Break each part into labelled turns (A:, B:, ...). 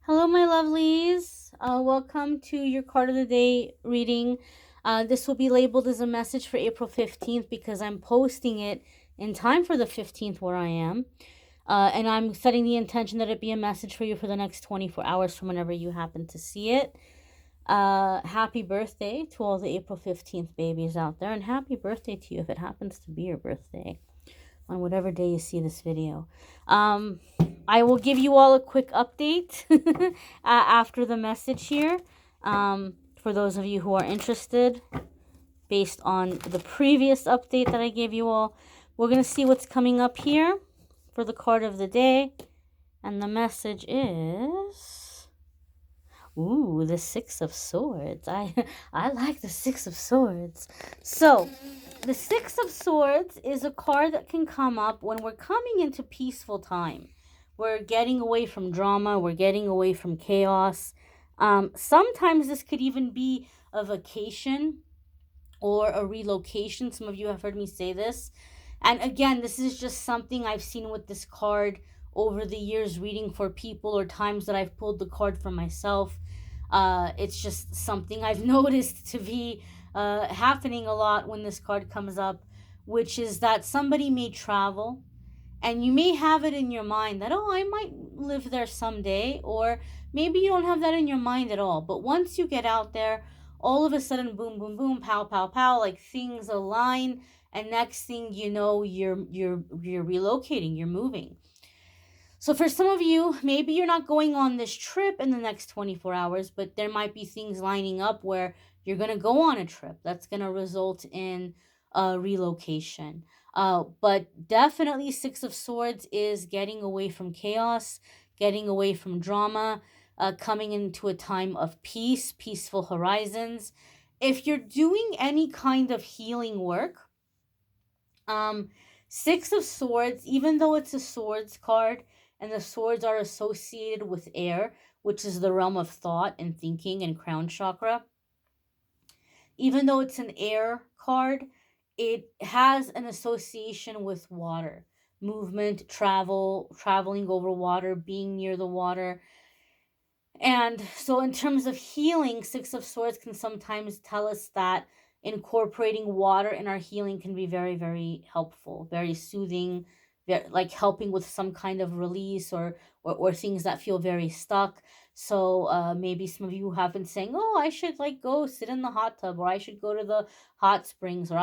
A: Hello, my lovelies. Welcome to your card of the day reading. This will be labeled as a message for April 15th because I'm posting it in time for the 15th where I am. And I'm setting the intention that it be a message for you for the next 24 hours from whenever you happen to see it. Happy birthday to all the April 15th babies out there, and happy birthday to you if it happens to be your birthday on whatever day you see this video. I will give you all a quick update after the message here. For those of you who are interested, based on the previous update that I gave you all, we're going to see what's coming up here for the card of the day. And the message is... Ooh, the Six of Swords. I like the Six of Swords. So, the Six of Swords is a card that can come up when we're coming into peaceful time. We're getting away from drama. We're getting away from chaos. Sometimes this could even be a vacation or a relocation. Some of you have heard me say this. And again, this is just something I've seen with this card over the years reading for people or times that I've pulled the card for myself. It's just something I've noticed to be happening a lot when this card comes up, which is that somebody may travel and you may have it in your mind that, oh, I might live there someday, or maybe you don't have that in your mind at all. But once you get out there, all of a sudden, boom, boom, boom, pow, pow, pow, like things align, and next thing you know, you're relocating, you're moving. So for some of you, maybe you're not going on this trip in the next 24 hours, but there might be things lining up where you're going to go on a trip that's going to result in a relocation. But definitely Six of Swords is getting away from chaos, getting away from drama, coming into a time of peace, peaceful horizons. If you're doing any kind of healing work, um, Six of Swords, even though it's a swords card and the swords are associated with air, which is the realm of thought and thinking and crown chakra, even though it's an air card, it has an association with water, movement, travel, traveling over water, being near the water. And so, in terms of healing, Six of Swords can sometimes tell us that incorporating water in our healing can be very, very helpful, very soothing, like helping with some kind of release or things that feel very stuck. So, maybe some of you have been saying, oh, I should like go sit in the hot tub, or I should go to the hot springs, or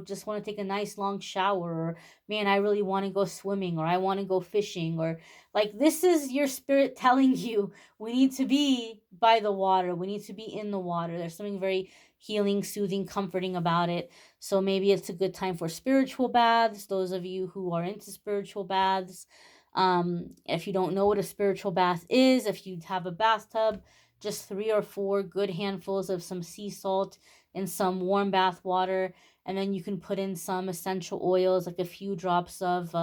A: just want to take a nice long shower, or man, I really want to go swimming, or I want to go fishing, or like this is your spirit telling you we need to be by the water. We need to be in the water. There's something very healing, soothing, comforting about it. So maybe it's a good time for spiritual baths. Those of you who are into spiritual baths, if you don't know what a spiritual bath is, if you have a bathtub, just 3 or 4 good handfuls of some sea salt in some warm bath water, and then you can put in some essential oils, like a few drops of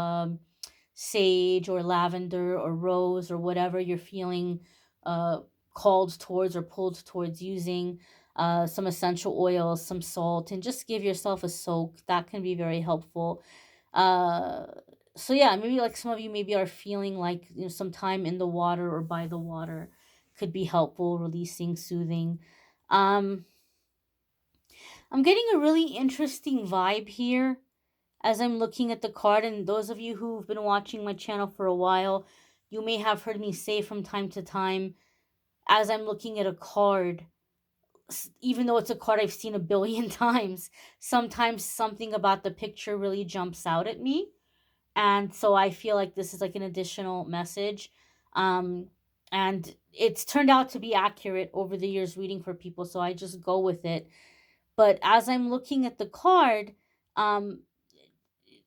A: sage or lavender or rose or whatever you're feeling uh, called towards or pulled towards using, some essential oils, some salt, and just give yourself a soak. That can be very helpful. Uh, so yeah, maybe like some of you maybe are feeling like some time in the water or by the water could be helpful, releasing, soothing. Um, I'm getting a really interesting vibe here as I'm looking at the card, and those of you who've been watching my channel for a while, you may have heard me say from time to time, as I'm looking at a card, even though it's a card I've seen a billion times, sometimes something about the picture really jumps out at me. And so I feel like this is like an additional message. Um, and it's turned out to be accurate over the years reading for people, so I just go with it. But as I'm looking at the card, um,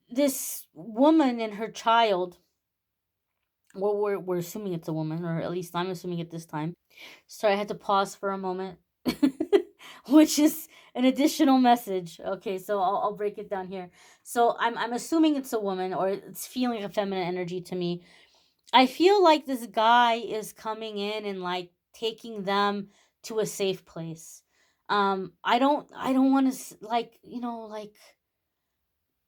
A: this woman and her child, well, we're assuming it's a woman, or at least I'm assuming it this time. Sorry, I had to pause for a moment, which is an additional message. Okay, so I'll break it down here. So I'm assuming it's a woman, or it's feeling a feminine energy to me. I feel like this guy is coming in and like taking them to a safe place. I don't want to like like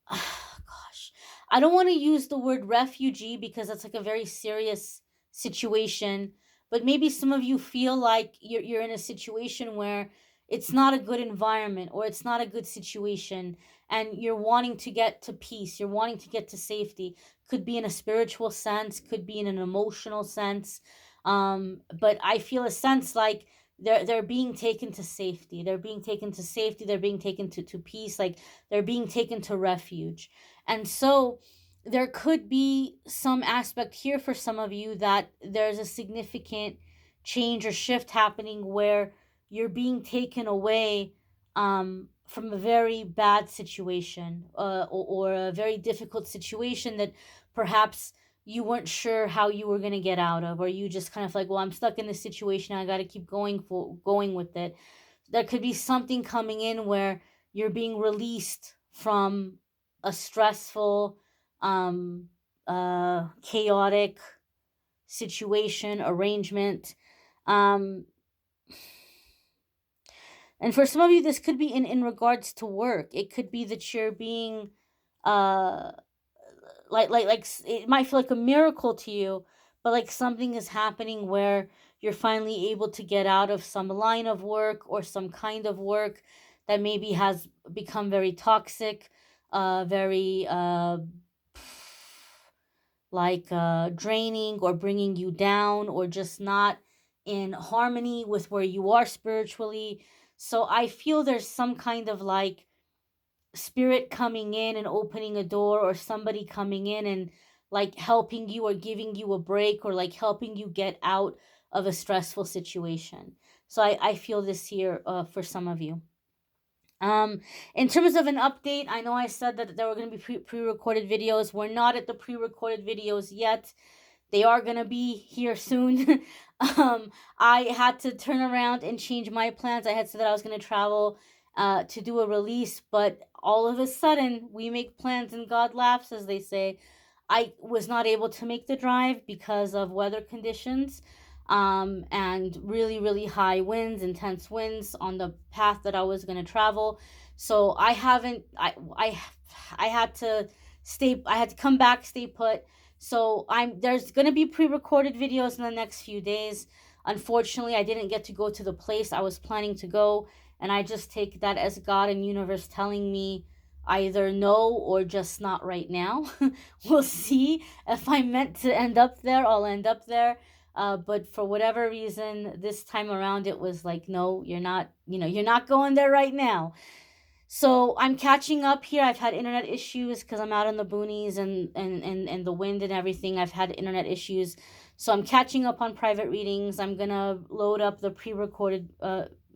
A: gosh, I don't want to use the word refugee because that's like a very serious situation, but maybe some of you feel like you're in a situation where it's not a good environment or it's not a good situation, and you're wanting to get to peace, you're wanting to get to safety. Could be in a spiritual sense, could be in an emotional sense. But I feel a sense like they're being taken to safety, they're being taken to safety, they're being taken to peace, like they're being taken to refuge. And so there could be some aspect here for some of you that there's a significant change or shift happening where you're being taken away from a very bad situation, or a very difficult situation that perhaps you weren't sure how you were going to get out of, or you just kind of like, well, I'm stuck in this situation, I got to keep going with it. There could be something coming in where you're being released from a stressful, um chaotic situation, arrangement. um and for some of you, this could be in regards to work. It could be that you're being, uh it might feel like a miracle to you, but like something is happening where you're finally able to get out of some line of work or some kind of work that maybe has become very toxic, very draining or bringing you down, or just not in harmony with where you are spiritually. So I feel there's some kind of like spirit coming in and opening a door, or somebody coming in and like helping you or giving you a break, or like helping you get out of a stressful situation. So I feel this here, for some of you. In terms of an update, I know I said that there were going to be pre-recorded videos. We're not at the pre-recorded videos yet. They are going to be here soon. I had to turn around and change my plans. I had said that I was going to travel to do a release, but all of a sudden, we make plans and God laughs, as they say. I was not able to make the drive because of weather conditions, and really, really high winds, intense winds on the path that I was going to travel. So I haven't, I had to I had to come back, stay put. So there's going to be pre-recorded videos in the next few days. Unfortunately, I didn't get to go to the place I was planning to go, and I just take that as God and universe telling me either no or just not right now. We'll see. If I'm meant to end up there, I'll end up there. But for whatever reason, this time around, it was like, no, you're not, you're not going there right now. So I'm catching up here. I've had internet issues because I'm out in the boonies, and the wind and everything. I've had internet issues. So I'm catching up on private readings. I'm going to load up the pre-recorded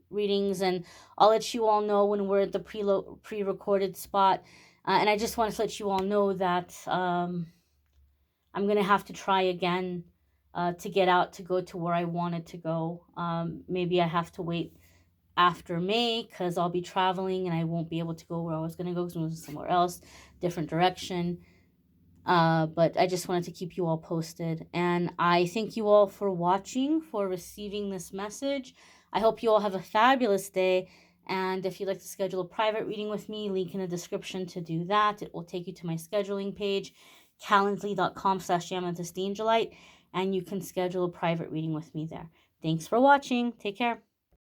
A: readings, and I'll let you all know when we're at the pre-recorded spot. And I just wanted to let you all know that I'm going to have to try again to get out to go to where I wanted to go. Maybe I have to wait after May because I'll be traveling and I won't be able to go where I was going to go because I was somewhere else, different direction. But I just wanted to keep you all posted. And I thank you all for watching, for receiving this message. I hope you all have a fabulous day. And if you'd like to schedule a private reading with me, link in the description to do that. It will take you to my scheduling page, calendly.com/amethystangelite, and you can schedule a private reading with me there. Thanks for watching. Take care.